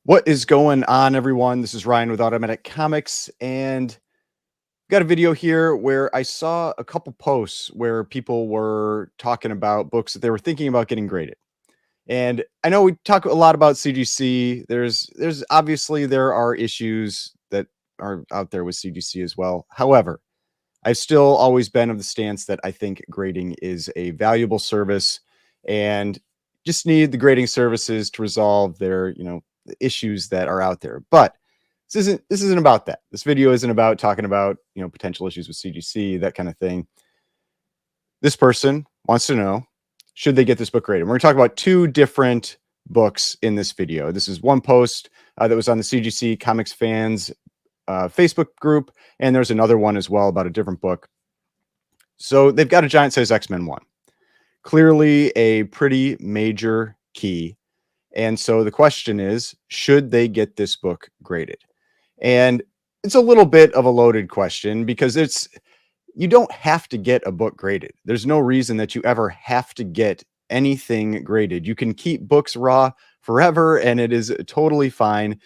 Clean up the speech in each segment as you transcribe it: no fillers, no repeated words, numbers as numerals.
What is going on, everyone? This is Ryan with Automatic Comics, and got a video here where I saw a couple posts where people were talking about books that they were thinking about getting graded. And I know we talk a lot about CGC. There's obviously there are issues that are out there with CGC as well. However, I've still always been of the stance that I think grading is a valuable service and just need the grading services to resolve their, the issues that are out there. But this isn't about that. This video isn't about talking about, potential issues with CGC, that kind of thing. This person wants to know, should they get this book graded? We're going to talk about two different books in this video. This is one post that was on the CGC Comics Fans Facebook group, and there's another one as well about a different book. So they've got a giant size X-Men 1. Clearly a pretty major key. And so the question is, should they get this book graded? And it's a little bit of a loaded question because you don't have to get a book graded. There's no reason that you ever have to get anything graded. You can keep books raw forever and it is totally fine.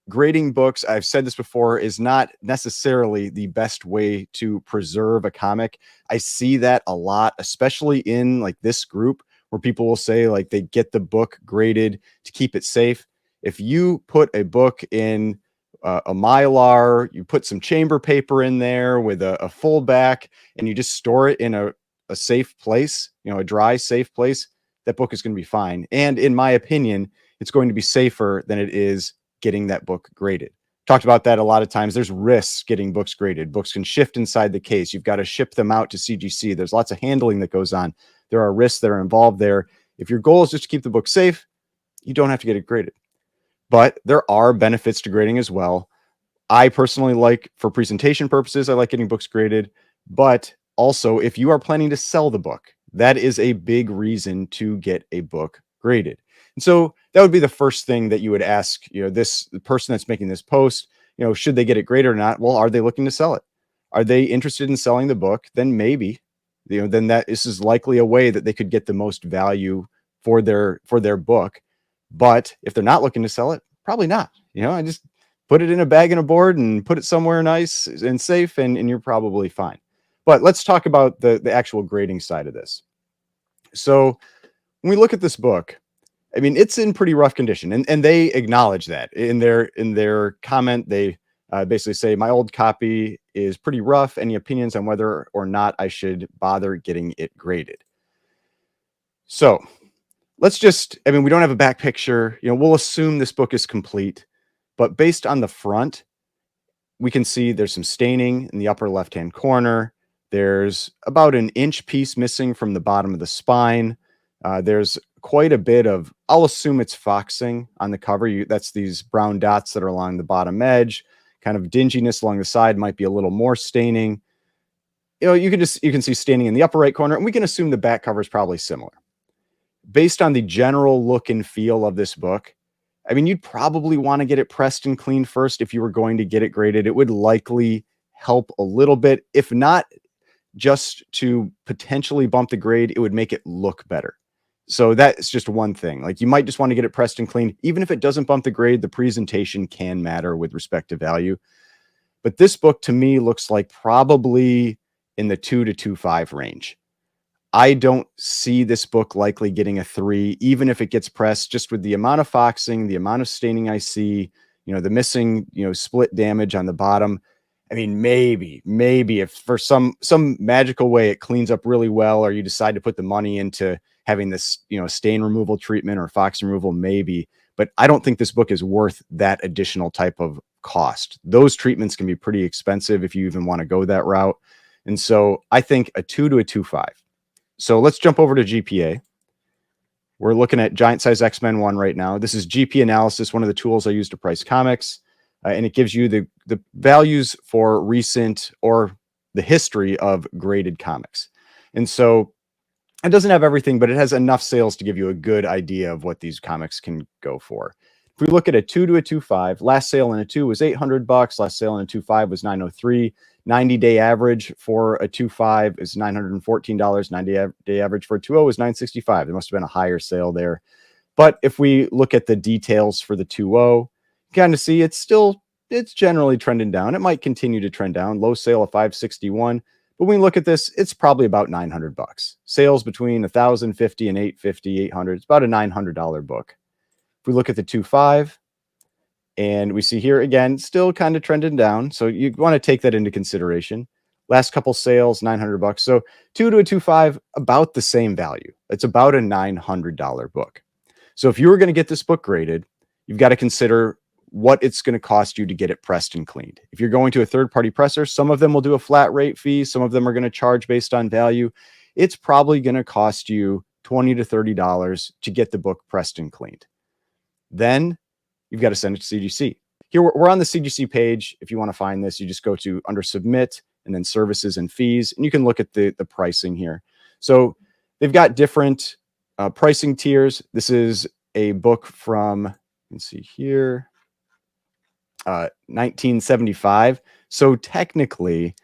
Grading books, I've said this before, is not necessarily the best way to preserve a comic. I see that a lot, especially in like this group where people will say like they get the book graded to keep it safe. If you put a book in a Mylar, you put some chamber paper in there with a full back, and you just store it in a safe place, a dry, safe place, that book is going to be fine. And in my opinion, it's going to be safer than it is getting that book graded. Talked about that a lot of times. There's risks getting books graded. Books can shift inside the case. You've got to ship them out to CGC. There's lots of handling that goes on. There are risks that are involved there. If your goal is just to keep the book safe, you don't have to get it graded. But there are benefits to grading as well. I personally like, for presentation purposes, I like getting books graded. But also, if you are planning to sell the book, that is a big reason to get a book graded. And so that would be the first thing that you would ask, the person that's making this post, should they get it graded or not? Well, are they looking to sell it? Are they interested in selling the book? Then maybe, then this is likely a way that they could get the most value for their book. But if they're not looking to sell it, probably not. I just put it in a bag and a board and put it somewhere nice and safe, and you're probably fine. But let's talk about the actual grading side of this. So when we look at this book, I mean, it's in pretty rough condition, and they acknowledge that in their comment. They basically say, my old copy is pretty rough. Any opinions on whether or not I should bother getting it graded? So let's we don't have a back picture. We'll assume this book is complete, but based on the front, we can see there's some staining in the upper left-hand corner. There's about an inch piece missing from the bottom of the spine. There's quite a bit of, I'll assume it's foxing on the cover. That's these brown dots that are along the bottom edge, kind of dinginess along the side, might be a little more staining. You can see staining in the upper right corner, and we can assume the back cover is probably similar. Based on the general look and feel of this book, I mean, you'd probably want to get it pressed and cleaned first if you were going to get it graded. It would likely help a little bit. If not just to potentially bump the grade, it would make it look better. So that's just one thing. Like, you might just want to get it pressed and cleaned. Even if it doesn't bump the grade, the presentation can matter with respect to value. But this book to me looks like probably in the 2 to 2.5 range. I don't see this book likely getting a 3, even if it gets pressed, just with the amount of foxing, the amount of staining I see, the missing, split damage on the bottom. I mean, maybe if for some magical way it cleans up really well, or you decide to put the money into having this, stain removal treatment or fox removal, maybe. But I don't think this book is worth that additional type of cost. Those treatments can be pretty expensive if you even want to go that route. And so I think a 2 to a 2.5. So let's jump over to GPA. We're looking at Giant Size X-Men 1 right now. This is GP analysis, one of the tools I use to price comics. And it gives you the values for recent or the history of graded comics. And so it doesn't have everything, but it has enough sales to give you a good idea of what these comics can go for. If we look at a 2 to a 2.5, last sale in a 2 was $800. Last sale in a 2.5 was $903. 90-day average for a 2.5 is $914. 90-day average for a 2.0 is $965. There must have been a higher sale there. But if we look at the details for the 2.0, kind of see it's generally trending down. It might continue to trend down. Low sale of 561. But when we look at this, it's probably about $900. Sales between 1,050 and 850, 800. It's about a $900 book. If we look at the 2.5, and we see here again, still kind of trending down. So you want to take that into consideration. Last couple sales, $900. So 2 to a 2.5, about the same value. It's about a $900 book. So if you were going to get this book graded, you've got to consider what it's going to cost you to get it pressed and cleaned. If you're going to a third-party presser, some of them will do a flat rate fee. Some of them are going to charge based on value. It's probably going to cost you $20 to $30 to get the book pressed and cleaned. Then you've got to send it to CGC. Here we're on the CGC page. If you want to find this, you just go to under submit and then services and fees, and you can look at the pricing here. So they've got different pricing tiers. This is a book from, let's see here, 1975. So technically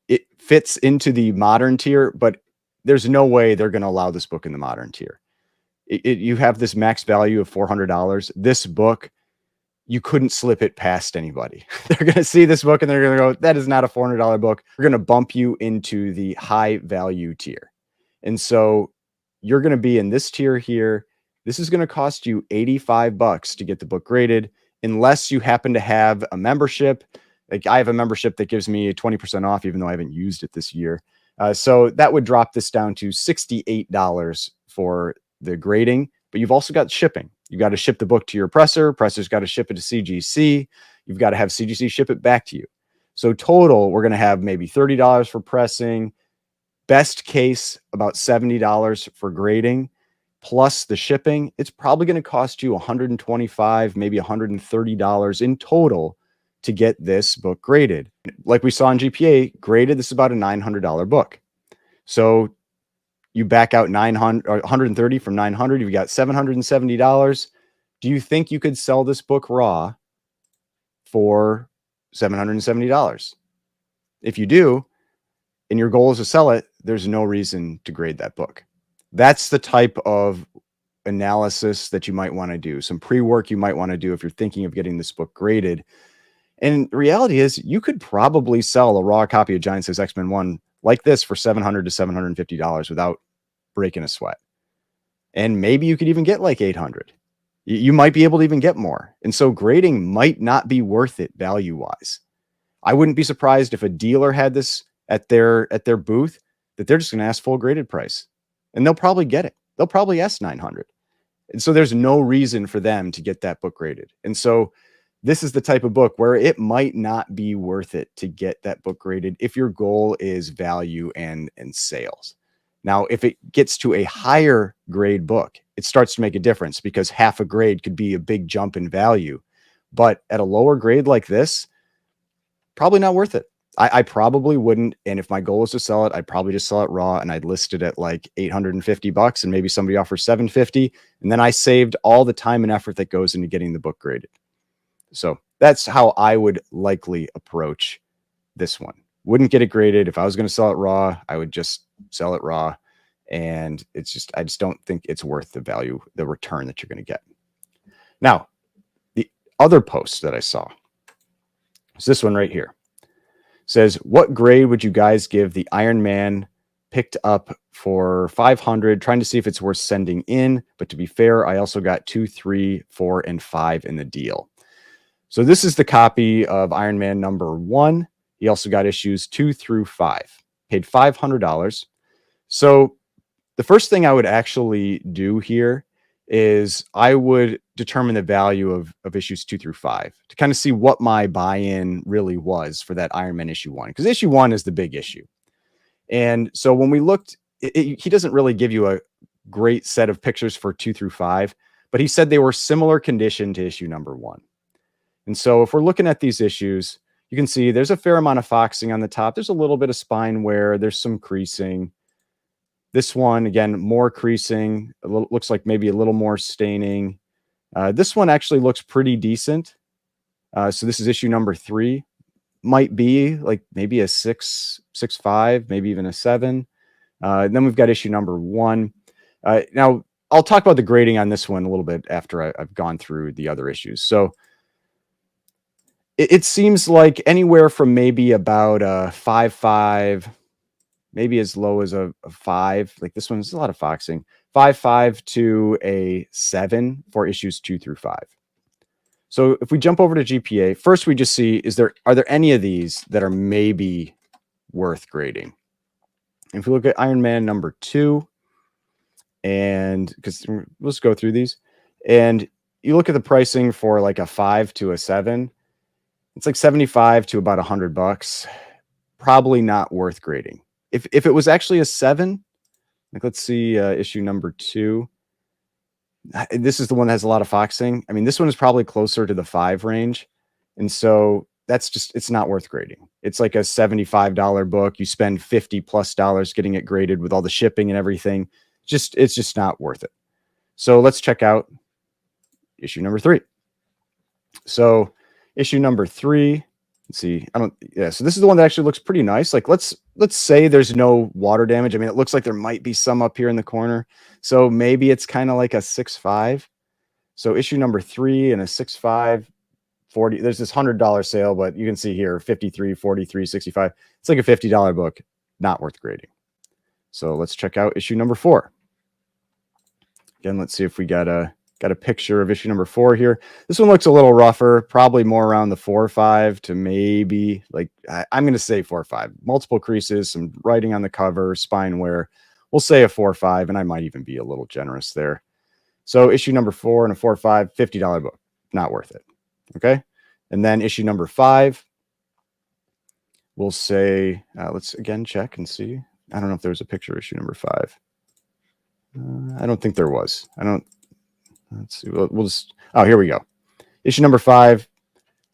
it fits into the modern tier, but there's no way they're going to allow this book in the modern tier. You have this max value of $400. This book, you couldn't slip it past anybody. They're going to see this book and they're going to go, that is not a $400 book. We're going to bump you into the high value tier. And so you're going to be in this tier here. This is going to cost you $85 to get the book graded, unless you happen to have a membership. Like I have a membership that gives me 20% off, even though I haven't used it this year. So that would drop this down to $68 for the grading, but you've also got shipping. You got to ship the book to your presser. Presser's got to ship it to CGC. You've got to have CGC ship it back to you. So total, we're going to have maybe $30 for pressing. Best case, about $70 for grading, plus the shipping. It's probably going to cost you $125, maybe $130 in total to get this book graded. Like we saw in GPA, graded, this is about a $900 book. So you back out 130 from 900, you've got $770. Do you think you could sell this book raw for $770? If you do, and your goal is to sell it, there's no reason to grade that book. That's the type of analysis that you might want to do. Some pre-work you might want to do if you're thinking of getting this book graded. And the reality is you could probably sell a raw copy of Giant Size X-Men 1 like this for $700 to $750 without breaking a sweat. And maybe you could even get like $800. You might be able to even get more. And so grading might not be worth it value-wise. I wouldn't be surprised if a dealer had this at their booth, that they're just going to ask full graded price, and they'll probably get it. They'll probably ask $900. And so there's no reason for them to get that book graded. And so this is the type of book where it might not be worth it to get that book graded if your goal is value and sales. Now, if it gets to a higher grade book, it starts to make a difference, because half a grade could be a big jump in value. But at a lower grade like this, probably not worth it. I probably wouldn't. And if my goal is to sell it, I'd probably just sell it raw, and I'd list it at like $850, and maybe somebody offers $750. And then I saved all the time and effort that goes into getting the book graded. So that's how I would likely approach this one. Wouldn't get it graded. If I was going to sell it raw, I would just sell it raw. And I just don't think it's worth the value, the return that you're going to get. Now, the other post that I saw is this one right here. Says, what grade would you guys give the Iron Man picked up for 500? Trying to see if it's worth sending in. But to be fair, I also got 2, 3, 4, and 5 in the deal. So this is the copy of Iron Man #1. He also got issues 2 through 5. Paid $500. So the first thing I would actually do here is I would determine the value of issues 2 through 5 to kind of see what my buy-in really was for that Iron Man issue 1, because issue 1 is the big issue. And so when we looked, he doesn't really give you a great set of pictures for 2 through 5, but he said they were similar condition to issue #1. And so if we're looking at these issues, you can see there's a fair amount of foxing on the top. There's a little bit of spine wear. There's some creasing. This one, again, more creasing. Looks like maybe a little more staining. This one actually looks pretty decent. So this is issue #3. Might be like maybe a 6, 6.5, maybe even a 7. Then we've got issue #1. Now, I'll talk about the grading on this one a little bit after I've gone through the other issues. So it seems like anywhere from maybe about a 5.5, maybe as low as a 5. Like this one's a lot of foxing. 5.5 to a 7 for issues 2 through 5. So if we jump over to GPA, first we just see, are there any of these that are maybe worth grading? And if we look at Iron Man number 2, and because let's go through these, and you look at the pricing for like a 5 to a 7, it's like 75 to about $100. Probably not worth grading. If it was actually a 7, like let's see, issue number 2. This is the one that has a lot of foxing. I mean, this one is probably closer to the 5 range. And so that's just, it's not worth grading. It's like a $75 book. You spend $50+ getting it graded with all the shipping and everything. It's just not worth it. So let's check out issue number 3. So issue number 3, let's see. So this is the one that actually looks pretty nice. Like let's say there's no water damage. I mean, it looks like there might be some up here in the corner. So maybe it's kind of like a 6.5. So issue number 3 and a 6.5, 40. There's this $100 sale, but you can see here 53, 43, 65. It's like a $50 book, not worth grading. So let's check out issue number 4. Again, let's see if we got a picture of issue number 4 here. This one looks a little rougher, probably more around the 4.5 to maybe like, I'm going to say 4.5. Multiple creases, some writing on the cover, spine wear. We'll say a 4.5, and I might even be a little generous there. So issue number 4 and a 4.5, $50 book, not worth it. Okay. And then issue number 5, we'll say, let's again check and see. I don't know if there was a picture of issue number 5. I don't think there was. Let's see. We'll just, oh, here we go. Issue number 5.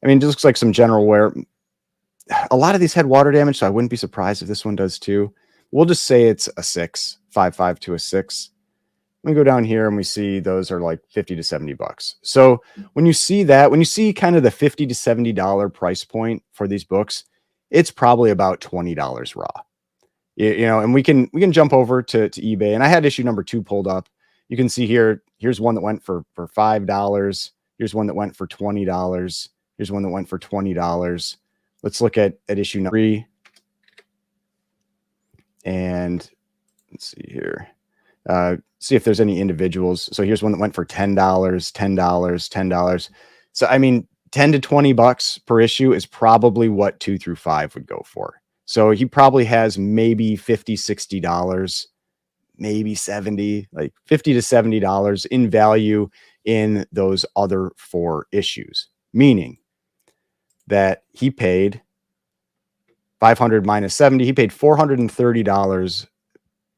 I mean, it just looks like some general wear. A lot of these had water damage, so I wouldn't be surprised if this one does too. We'll just say it's a 6, 5.5 to a 6. We go down here and we see those are like $50 to $70. So when you see that, when you see kind of the $50 to $70 price point for these books, it's probably about $20 raw. You know, and we can jump over to eBay, and I had issue number 2 pulled up. You can see here's one that went for $5. Here's one that went for $20. Here's one that went for $20. Let's look at issue number 3. And let's see here. See if there's any individuals. So here's one that went for $10, $10. So, I mean, $10 to $20 per issue is probably what 2 through 5 would go for. So he probably has maybe $50, $60, maybe 70, like $50 to $70 in value in those other 4 issues, meaning that he paid 500 minus 70. He paid $430.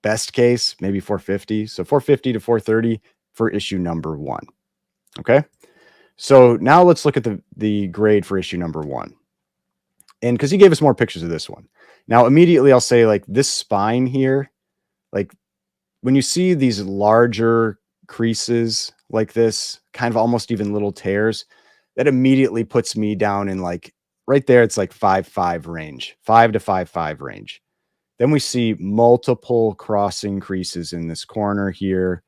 Best case, maybe 450. So 450 to 430 for issue number 1. Okay. So now let's look at the grade for issue number 1. And because he gave us more pictures of this one. Now, immediately I'll say, like, this spine here, like when you see these larger creases like this, kind of almost even little tears, that immediately puts me down in like right there. It's like 5.5 range, 5 to 5.5 range. Then we see multiple crossing creases in this corner here.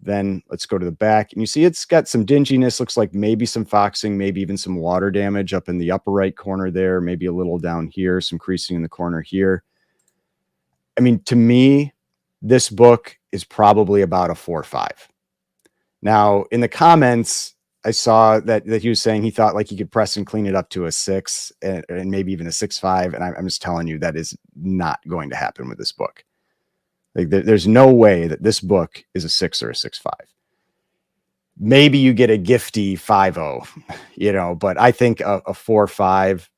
Then let's go to the back, and you see it's got some dinginess, looks like maybe some foxing, maybe even some water damage up in the upper right corner there, maybe a little down here, some creasing in the corner here. I mean, to me, this book is probably about a 4.5. Now, in the comments, I saw that he was saying he thought like he could press and clean it up to a 6 and maybe even a 6.5. And I'm just telling you, that is not going to happen with this book. Like there's no way that this book is a 6 or a 6.5. Maybe you get a gifty 5.0, you know, but I think a 4.5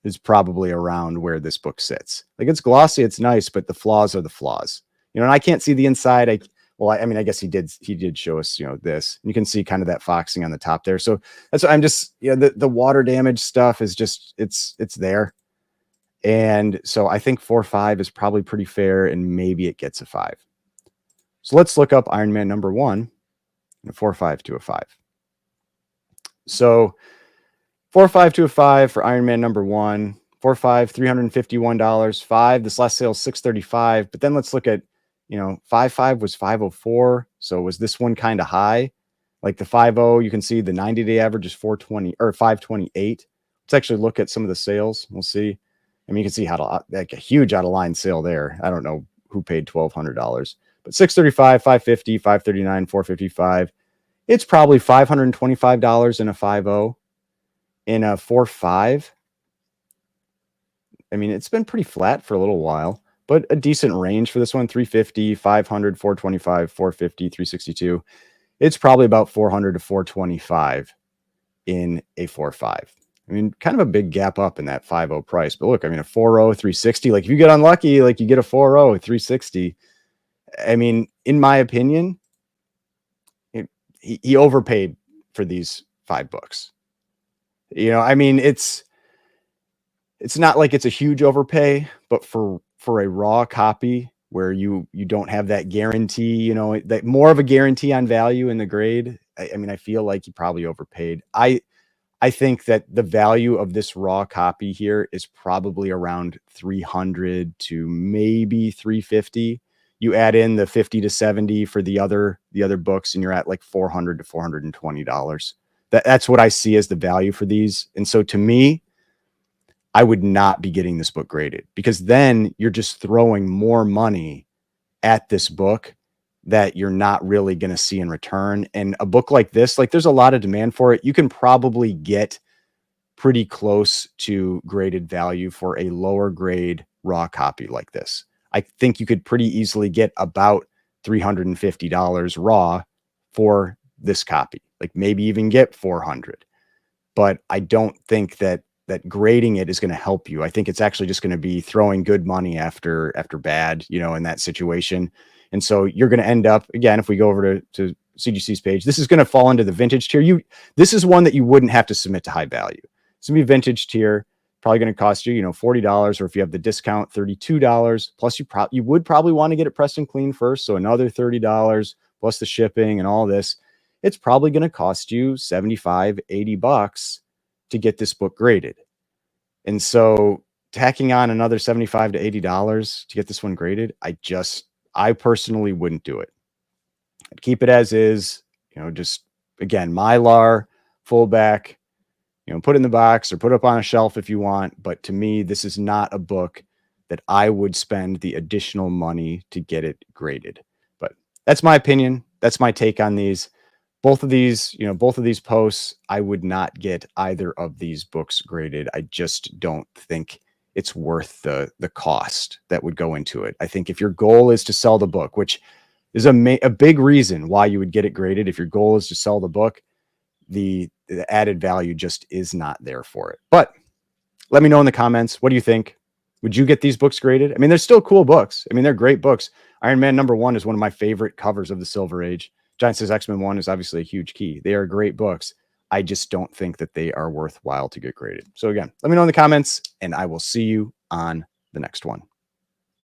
is probably around where this book sits. Like it's glossy, it's nice, but the flaws are the flaws, you know, and I can't see the inside. I mean, I guess he did show us, you know, this. You can see kind of that foxing on the top there. So that's what I'm just, you know, the water damage stuff is just, it's there. And so I think 4.5 is probably pretty fair, and maybe it gets a 5. So let's look up Iron Man number 1, and a 4.5 to a 5. So 4.5 to a 5 for Iron Man number 1, 4.5, $351, 5. This last sale is $635. But then let's look at, you know, 5.5 was $504. So was this one kind of high? Like the 5.0, you can see the 90-day average is 420 or 528. Let's actually look at some of the sales. We'll see. I mean, you can see how to, like a huge out of line sale there. I don't know who paid $1,200, but 635, 550, 539, 455. It's probably $525 in a 5.0. In a 4.5, I mean, it's been pretty flat for a little while, but a decent range for this one: 350, 500, 425, 450, 362. It's probably about 400 to 425 in a 4.5. I mean, kind of a big gap up in that 5.0 price. But look, I mean, a 4.0, 360, like if you get unlucky, like you get a 4.0, 360. I mean, in my opinion, he overpaid for these 5 books. You know, I mean, it's not like it's a huge overpay, but for a raw copy where you don't have that guarantee, you know, that more of a guarantee on value in the grade. I mean, I feel like you probably overpaid. I think that the value of this raw copy here is probably around 300 to maybe 350. You add in the 50 to 70 for the other books, and you're at like $400 to $420. That's what I see as the value for these. And so to me, I would not be getting this book graded, because then you're just throwing more money at this book that you're not really going to see in return. And a book like this, like there's a lot of demand for it. You can probably get pretty close to graded value for a lower grade raw copy like this. I think you could pretty easily get about $350 raw for this copy, like maybe even get 400. But I don't think that grading it is going to help you. I think it's actually just going to be throwing good money after bad, you know, in that situation. And so you're going to end up, again, if we go over to CGC's page, this is going to fall into the vintage tier. This is one that you wouldn't have to submit to high value. It's going to be vintage tier, probably going to cost you, you know, $40, or if you have the discount, $32. Plus you would probably want to get it pressed and clean first. So another $30 plus the shipping and all this. It's probably going to cost you $75, $80 to get this book graded. And so tacking on another $75 to $80 to get this one graded, I personally wouldn't do it. I'd keep it as is, you know, just again, Mylar, fullback, you know, put in the box or put up on a shelf if you want. But to me, this is not a book that I would spend the additional money to get it graded. But that's my opinion. That's my take on these. Both of these posts, I would not get either of these books graded. I just don't think it's worth the cost that would go into it. I think if your goal is to sell the book, which is a big reason why you would get it graded, if your goal is to sell the book, the added value just is not there for it. But let me know in the comments, what do you think? Would you get these books graded? I mean, they're still cool books. I mean, they're great books. Iron Man #1 is one of my favorite covers of the Silver Age. Giant Says X-Men 1 is obviously a huge key. They are great books. I just don't think that they are worthwhile to get graded. So again, let me know in the comments, and I will see you on the next one.